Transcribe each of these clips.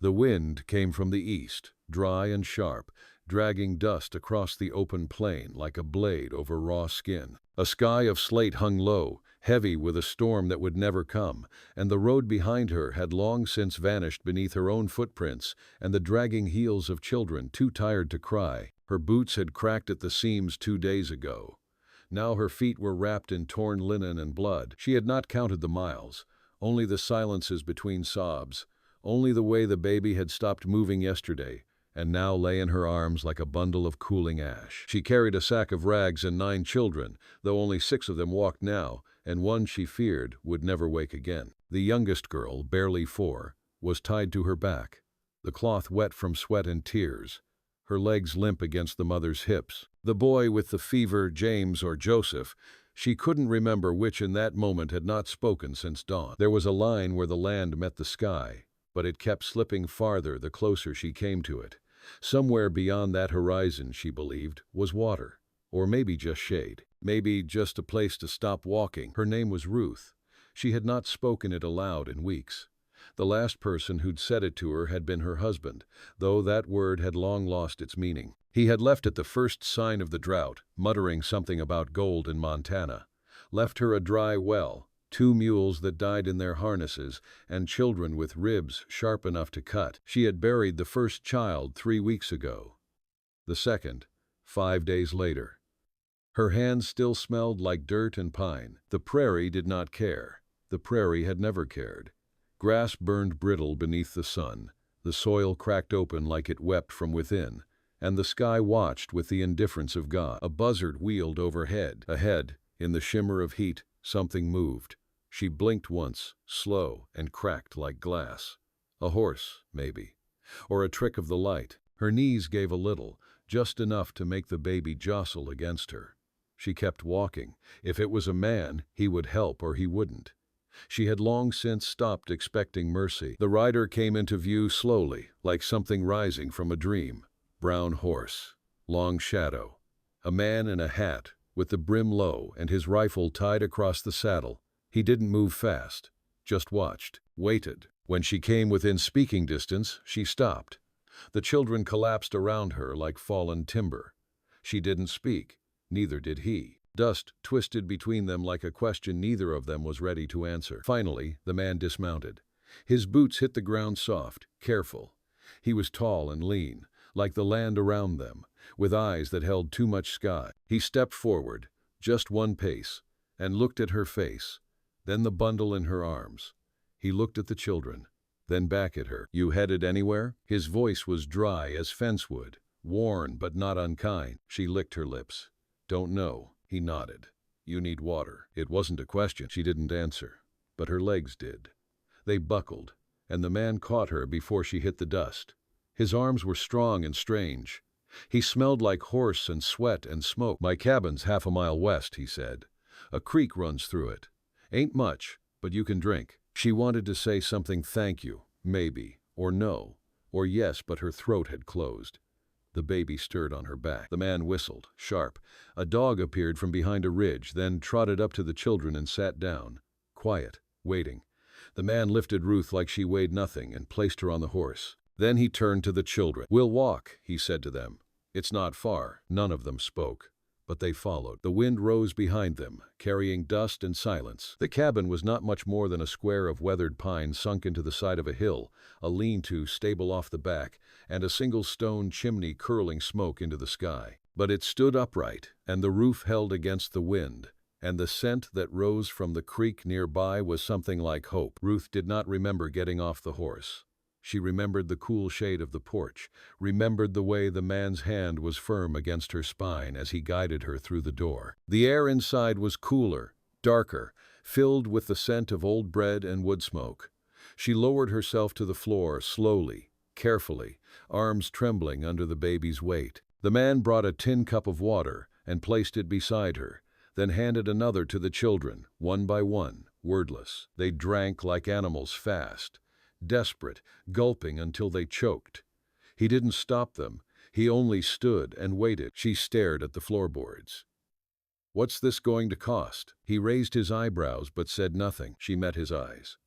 The wind came from the east, dry and sharp, dragging dust across the open plain like a blade over raw skin. A sky of slate hung low, heavy with a storm that would never come, and the road behind her had long since vanished beneath her own footprints and the dragging heels of children too tired to cry. Her boots had cracked at the seams 2 days ago. Now her feet were wrapped in torn linen and blood. She had not counted the miles, only the silences between sobs, only the way the baby had stopped moving yesterday and now lay in her arms like a bundle of cooling ash. She carried a sack of rags and 9 children, though only 6 of them walked now, and one she feared would never wake again. The youngest girl, barely 4, was tied to her back, the cloth wet from sweat and tears, her legs limp against the mother's hips. The boy with the fever, James or Joseph, she couldn't remember which in that moment had not spoken since dawn. There was a line where the land met the sky, but it kept slipping farther the closer she came to it. Somewhere beyond that horizon, she believed, was water, or maybe just shade, maybe just a place to stop walking. Her name was Ruth. She had not spoken it aloud in weeks. The last person who'd said it to her had been her husband, though that word had long lost its meaning. He had left at the first sign of the drought, muttering something about gold in Montana. Left her a dry well, 2 mules that died in their harnesses, and children with ribs sharp enough to cut. She had buried the first child 3 weeks ago. The second, 5 days later. Her hands still smelled like dirt and pine. The prairie did not care. The prairie had never cared. Grass burned brittle beneath the sun. The soil cracked open like it wept from within, and the sky watched with the indifference of God. A buzzard wheeled overhead. Ahead, in the shimmer of heat, something moved. She blinked once, slow and cracked like glass. A horse, maybe. Or a trick of the light. Her knees gave a little, just enough to make the baby jostle against her. She kept walking. If it was a man, he would help or he wouldn't. She had long since stopped expecting mercy. The rider came into view slowly, like something rising from a dream. Brown horse. Long shadow. A man in a hat, with the brim low and his rifle tied across the saddle. He didn't move fast, just watched, waited. When she came within speaking distance, she stopped. The children collapsed around her like fallen timber. She didn't speak, neither did he. Dust twisted between them like a question neither of them was ready to answer. Finally, the man dismounted. His boots hit the ground soft, careful. He was tall and lean, like the land around them, with eyes that held too much sky. He stepped forward, just 1 pace, and looked at her face, then the bundle in her arms. He looked at the children, then back at her. "You headed anywhere?" His voice was dry as fence wood, worn but not unkind. She licked her lips. "Don't know." He nodded. "You need water." It wasn't a question. She didn't answer, but her legs did. They buckled, and the man caught her before she hit the dust. His arms were strong and strange. He smelled like horse and sweat and smoke. "My cabin's 1/2 a mile west," he said. "A creek runs through it. Ain't much, but you can drink." She wanted to say something, thank you, maybe, or no, or yes, but her throat had closed. The baby stirred on her back. The man whistled, sharp. A dog appeared from behind a ridge, then trotted up to the children and sat down, quiet, waiting. The man lifted Ruth like she weighed nothing and placed her on the horse. Then he turned to the children. "We'll walk," he said to them. "It's not far." None of them spoke, but they followed. The wind rose behind them, carrying dust and silence. The cabin was not much more than a square of weathered pine sunk into the side of a hill, a lean-to stable off the back, and a single stone chimney curling smoke into the sky. But it stood upright, and the roof held against the wind, and the scent that rose from the creek nearby was something like hope. Ruth did not remember getting off the horse. She remembered the cool shade of the porch, remembered the way the man's hand was firm against her spine as he guided her through the door. The air inside was cooler, darker, filled with the scent of old bread and wood smoke. She lowered herself to the floor slowly, carefully, arms trembling under the baby's weight. The man brought a tin cup of water and placed it beside her, then handed another to the children, one by one, wordless. They drank like animals fast, desperate, gulping until they choked. He didn't stop them. He only stood and waited. She stared at the floorboards. "What's this going to cost?" He raised his eyebrows but said nothing. She met his eyes.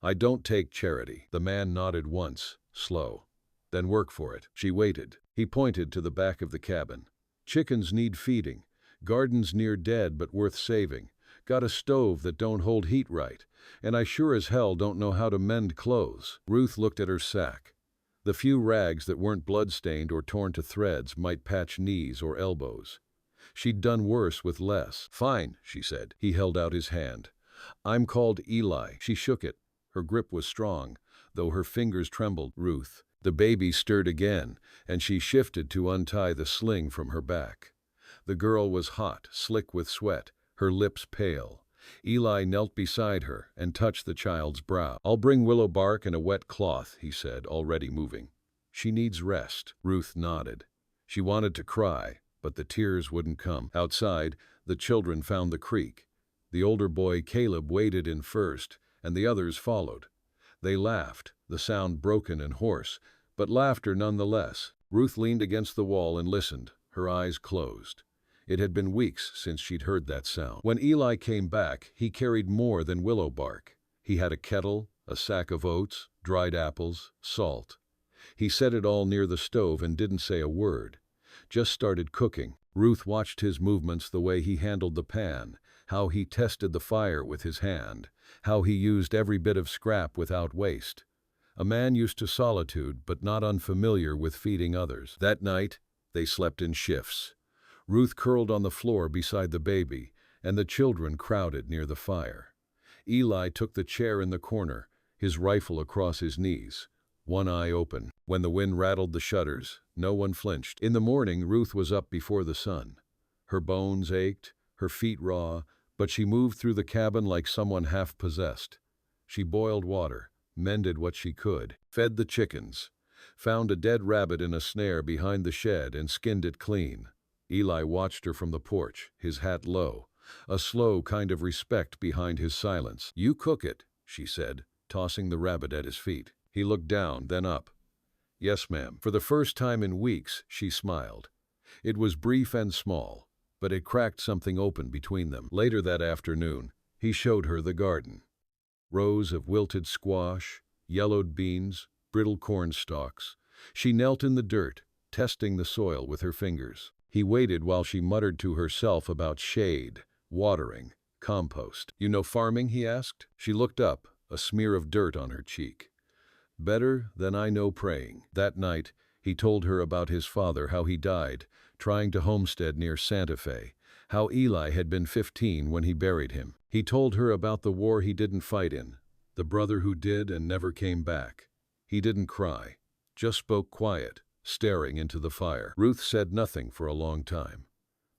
I don't take charity. The man nodded once, slow. Then work for it. She waited. He pointed to the back of the cabin. Chickens need feeding. Gardens near dead but worth saving. Got a stove that don't hold heat right. And I sure as hell don't know how to mend clothes. Ruth looked at her sack. The few rags that weren't blood-stained or torn to threads might patch knees or elbows. She'd done worse with less. Fine, she said. He held out his hand. I'm called Eli. She shook it. Her grip was strong, though her fingers trembled. Ruth. The baby stirred again, and she shifted to untie the sling from her back. The girl was hot, slick with sweat, her lips pale. Eli knelt beside her and touched the child's brow. I'll bring willow bark and a wet cloth, he said, already moving. She needs rest. Ruth nodded. She wanted to cry, but the tears wouldn't come. Outside, the children found the creek. The older boy, Caleb, waded in first, and the others followed. They laughed, the sound broken and hoarse, but laughter nonetheless. Ruth leaned against the wall and listened, her eyes closed. It had been weeks since she'd heard that sound. When Eli came back, he carried more than willow bark. He had a kettle, a sack of oats, dried apples, salt. He set it all near the stove and didn't say a word. Just started cooking. Ruth watched his movements, the way he handled the pan, how he tested the fire with his hand, how he used every bit of scrap without waste. A man used to solitude, but not unfamiliar with feeding others. That night, they slept in shifts. Ruth curled on the floor beside the baby, and the children crowded near the fire. Eli took the chair in the corner, his rifle across his knees, one eye open. When the wind rattled the shutters, no one flinched. In the morning, Ruth was up before the sun. Her bones ached, her feet raw, but she moved through the cabin like someone half-possessed. She boiled water, mended what she could, fed the chickens, found a dead rabbit in a snare behind the shed and skinned it clean. Eli watched her from the porch, his hat low, a slow kind of respect behind his silence. You cook it, she said, tossing the rabbit at his feet. He looked down, then up. Yes, ma'am. For the first time in weeks, she smiled. It was brief and small, but it cracked something open between them. Later that afternoon, he showed her the garden. Rows of wilted squash, yellowed beans, brittle corn stalks. She knelt in the dirt, testing the soil with her fingers. He waited while she muttered to herself about shade, watering, compost. You know farming, he asked. She looked up, a smear of dirt on her cheek. Better than I know praying. That night, he told her about his father, how he died, trying to homestead near Santa Fe, how Eli had been 15 when he buried him. He told her about the war he didn't fight in, the brother who did and never came back. He didn't cry, just spoke quiet, staring into the fire. Ruth said nothing for a long time.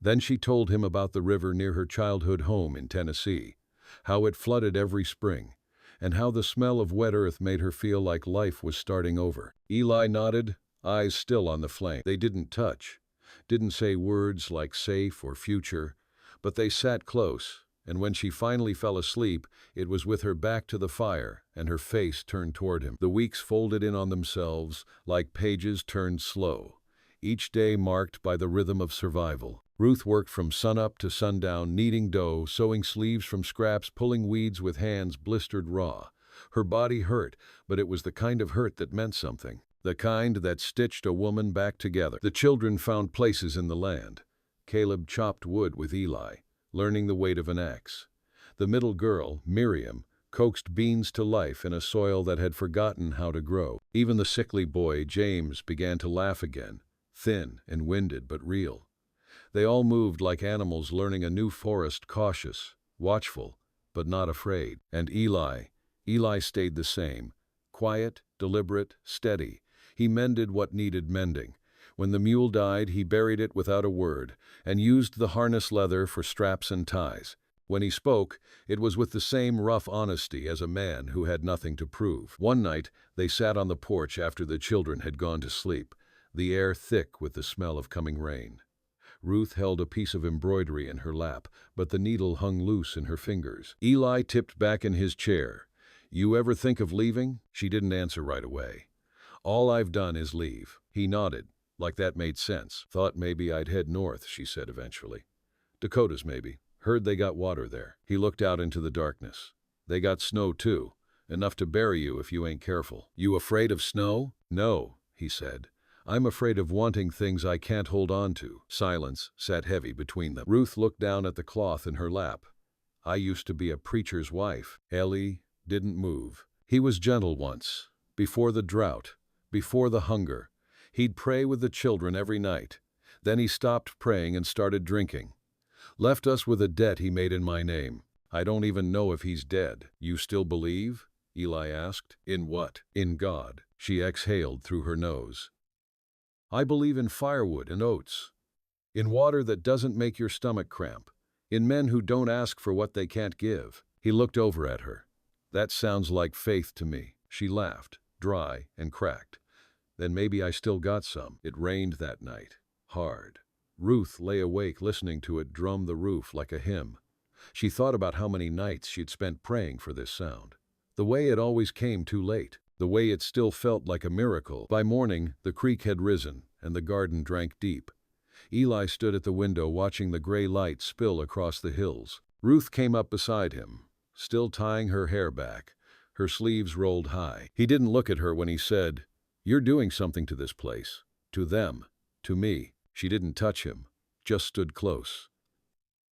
Then she told him about the river near her childhood home in Tennessee, how it flooded every spring, and how the smell of wet earth made her feel like life was starting over. Eli nodded, eyes still on the flame. They didn't touch, didn't say words like safe or future, but they sat close, and when she finally fell asleep, it was with her back to the fire and her face turned toward him. The weeks folded in on themselves like pages turned slow, each day marked by the rhythm of survival. Ruth worked from sunup to sundown, kneading dough, sewing sleeves from scraps, pulling weeds with hands blistered raw. Her body hurt, but it was the kind of hurt that meant something, the kind that stitched a woman back together. The children found places in the land. Caleb chopped wood with Eli, learning the weight of an axe. The middle girl, Miriam, coaxed beans to life in a soil that had forgotten how to grow. Even the sickly boy, James, began to laugh again, thin and winded but real. They all moved like animals learning a new forest, cautious, watchful, but not afraid. And Eli stayed the same, quiet, deliberate, steady. He mended what needed mending. When the mule died, he buried it without a word, and used the harness leather for straps and ties. When he spoke, it was with the same rough honesty as a man who had nothing to prove. One night, they sat on the porch after the children had gone to sleep, the air thick with the smell of coming rain. Ruth held a piece of embroidery in her lap, but the needle hung loose in her fingers. Eli tipped back in his chair. You ever think of leaving? She didn't answer right away. All I've done is leave. He nodded, like that made sense. Thought maybe I'd head north, she said eventually. Dakotas maybe. Heard they got water there. He looked out into the darkness. They got snow too, enough to bury you if you ain't careful. You afraid of snow? No, he said. I'm afraid of wanting things I can't hold on to. Silence sat heavy between them. Ruth looked down at the cloth in her lap. I used to be a preacher's wife. Ellie didn't move. He was gentle once, before the drought, before the hunger. He'd pray with the children every night. Then he stopped praying and started drinking. Left us with a debt he made in my name. I don't even know if he's dead. You still believe? Eli asked. In what? In God. She exhaled through her nose. I believe in firewood and oats. In water that doesn't make your stomach cramp. In men who don't ask for what they can't give. He looked over at her. That sounds like faith to me. She laughed, dry and cracked. Then maybe I still got some. It rained that night. Hard. Ruth lay awake listening to it drum the roof like a hymn. She thought about how many nights she'd spent praying for this sound. The way it always came too late. The way it still felt like a miracle. By morning, the creek had risen, and the garden drank deep. Eli stood at the window watching the gray light spill across the hills. Ruth came up beside him, still tying her hair back, her sleeves rolled high. He didn't look at her when he said, "You're doing something to this place. To them. To me." She didn't touch him, just stood close.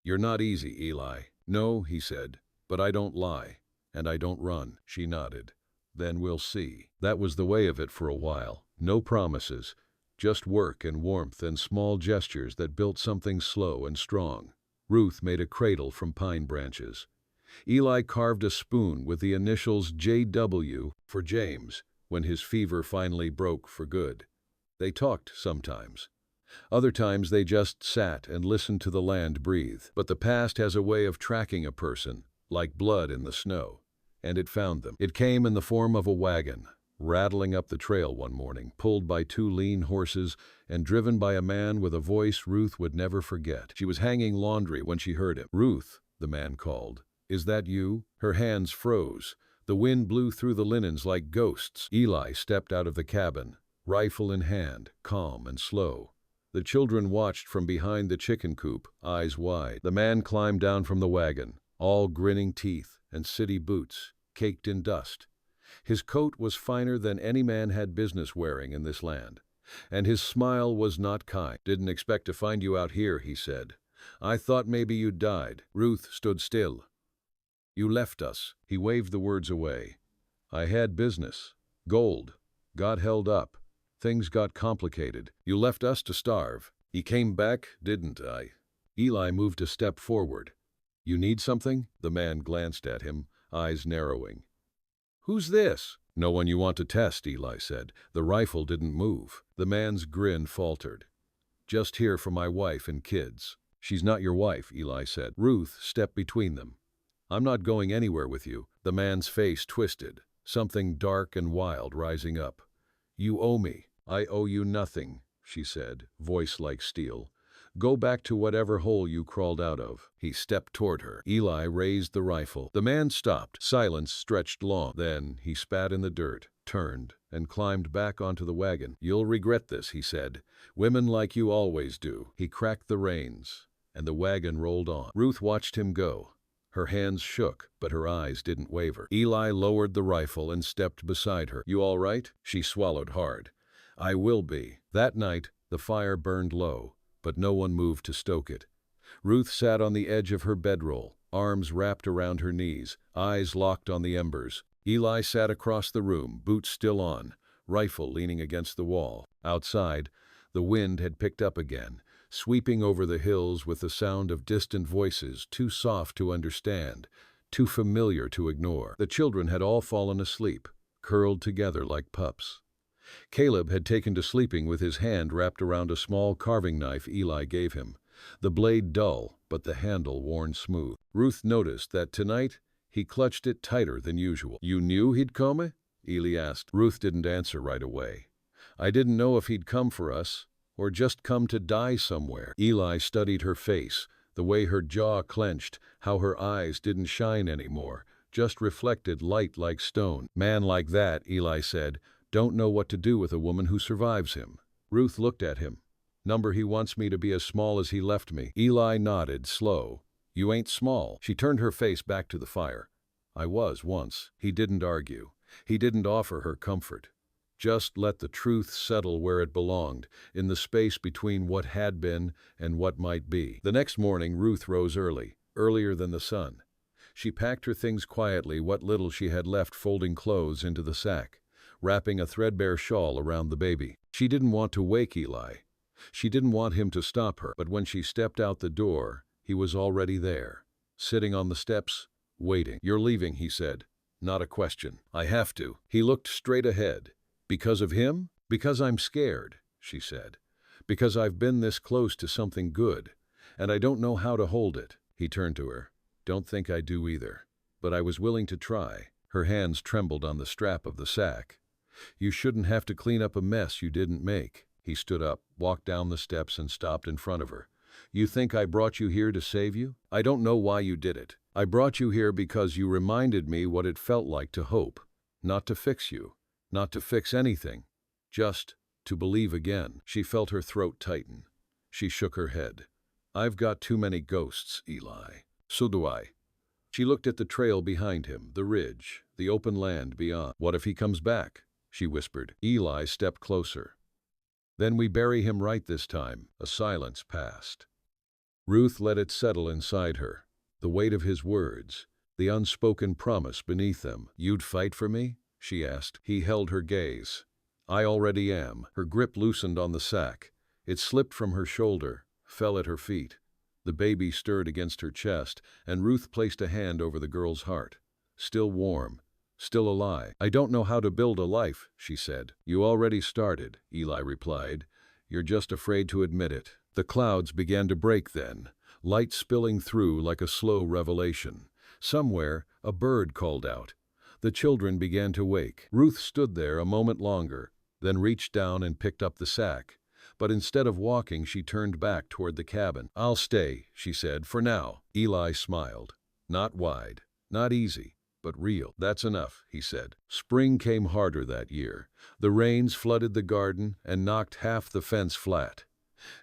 "You're not easy, Eli." "No," he said, "but I don't lie, and I don't run." She nodded. "Then we'll see." That was the way of it for a while. No promises, just work and warmth and small gestures that built something slow and strong. Ruth made a cradle from pine branches. Eli carved a spoon with the initials JW for James when his fever finally broke for good. They talked sometimes. Other times they just sat and listened to the land breathe. But the past has a way of tracking a person, like blood in the snow. And it found them. It came in the form of a wagon, rattling up the trail one morning, pulled by two lean horses and driven by a man with a voice Ruth would never forget. She was hanging laundry when she heard him. "Ruth," the man called. "Is that you?" Her hands froze. The wind blew through the linens like ghosts. Eli stepped out of the cabin, rifle in hand, calm and slow. The children watched from behind the chicken coop, eyes wide. The man climbed down from the wagon, all grinning teeth and city boots, caked in dust. His coat was finer than any man had business wearing in this land, and his smile was not kind. "Didn't expect to find you out here," he said. "I thought maybe you'd died." Ruth stood still. "You left us." He waved the words away. "I had business. Gold. Got held up. Things got complicated. You left us to starve." "He came back, didn't I?" Eli moved a step forward. "You need something?" The man glanced at him, eyes narrowing. "Who's this?" "No one you want to test," Eli said. The rifle didn't move. The man's grin faltered. "Just here for my wife and kids." "She's not your wife," Eli said. Ruth stepped between them. "I'm not going anywhere with you." The man's face twisted, something dark and wild rising up. "You owe me." "I owe you nothing," she said, voice like steel. "Go back to whatever hole you crawled out of." He stepped toward her. Eli raised the rifle. The man stopped. Silence stretched long. Then he spat in the dirt, turned, and climbed back onto the wagon. "You'll regret this," he said. "Women like you always do." He cracked the reins, and the wagon rolled on. Ruth watched him go. Her hands shook, but her eyes didn't waver. Eli lowered the rifle and stepped beside her. "You all right?" She swallowed hard. "I will be." That night, the fire burned low, but no one moved to stoke it. Ruth sat on the edge of her bedroll, arms wrapped around her knees, eyes locked on the embers. Eli sat across the room, boots still on, rifle leaning against the wall. Outside, the wind had picked up again, sweeping over the hills with the sound of distant voices too soft to understand, too familiar to ignore. The children had all fallen asleep, curled together like pups. Caleb had taken to sleeping with his hand wrapped around a small carving knife Eli gave him, the blade dull, but the handle worn smooth. Ruth noticed that tonight he clutched it tighter than usual. "You knew he'd come?" Eli asked. Ruth didn't answer right away. "I didn't know if he'd come for us, or just come to die somewhere." Eli studied her face, the way her jaw clenched, how her eyes didn't shine anymore, just reflected light like stone. "Man like that," Eli said, "don't know what to do with a woman who survives him." Ruth looked at him. "Number he wants me to be as small as he left me." Eli nodded, slow. "You ain't small." She turned her face back to the fire. I was once. He didn't argue. He didn't offer her comfort. Just let the truth settle where it belonged, in the space between what had been and what might be. The next morning, Ruth rose early, earlier than the sun. She packed her things quietly, what little she had left folding clothes into the sack, wrapping a threadbare shawl around the baby. She didn't want to wake Eli. She didn't want him to stop her, but when she stepped out the door, he was already there, sitting on the steps, waiting. "You're leaving," he said. "Not a question." "I have to." He looked straight ahead. "Because of him?" "Because I'm scared," she said. "Because I've been this close to something good, and I don't know how to hold it." He turned to her. "Don't think I do either. But I was willing to try." Her hands trembled on the strap of the sack. "You shouldn't have to clean up a mess you didn't make." He stood up, walked down the steps, and stopped in front of her. "You think I brought you here to save you? I don't know why you did it. I brought you here because you reminded me what it felt like to hope. Not to fix you. Not to fix anything. Just to believe again." She felt her throat tighten. She shook her head. "I've got too many ghosts, Eli." "So do I." She looked at the trail behind him, the ridge, the open land beyond. "What if he comes back?" she whispered. Eli stepped closer. "Then we bury him right this time." A silence passed. Ruth let it settle inside her. The weight of his words, the unspoken promise beneath them. "You'd fight for me?" she asked. He held her gaze. "I already am." Her grip loosened on the sack. It slipped from her shoulder, fell at her feet. The baby stirred against her chest, and Ruth placed a hand over the girl's heart. Still warm, still alive. "I don't know how to build a life," she said. "You already started," Eli replied. "You're just afraid to admit it." The clouds began to break then, light spilling through like a slow revelation. Somewhere, a bird called out. The children began to wake. Ruth stood there a moment longer, then reached down and picked up the sack. But instead of walking, she turned back toward the cabin. "I'll stay," she said, "for now." Eli smiled. Not wide, not easy, but real. "That's enough," he said. Spring came harder that year. The rains flooded the garden and knocked half the fence flat.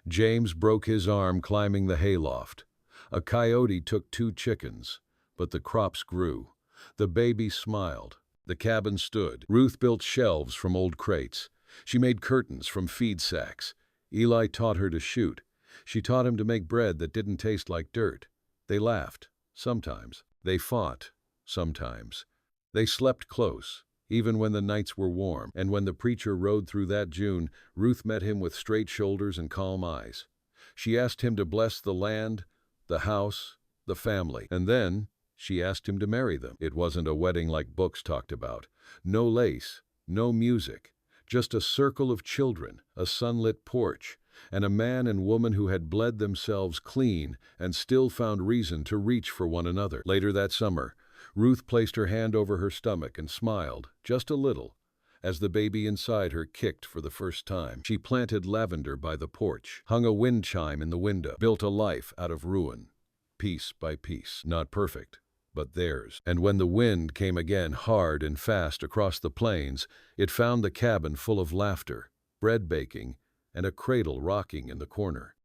James broke his arm climbing the hayloft. A coyote took 2 chickens, but the crops grew. The baby smiled. The cabin stood. Ruth built shelves from old crates. She made curtains from feed sacks. Eli taught her to shoot. She taught him to make bread that didn't taste like dirt. They laughed, sometimes. They fought, sometimes. They slept close, even when the nights were warm. And when the preacher rode through that June, Ruth met him with straight shoulders and calm eyes. She asked him to bless the land, the house, the family. And then she asked him to marry them. It wasn't a wedding like books talked about. No lace, no music. Just a circle of children, a sunlit porch, and a man and woman who had bled themselves clean and still found reason to reach for one another. Later that summer, Ruth placed her hand over her stomach and smiled, just a little, as the baby inside her kicked for the first time. She planted lavender by the porch, hung a wind chime in the window, built a life out of ruin, piece by piece. Not perfect, but theirs. And when the wind came again hard and fast across the plains, it found the cabin full of laughter, bread baking, and a cradle rocking in the corner.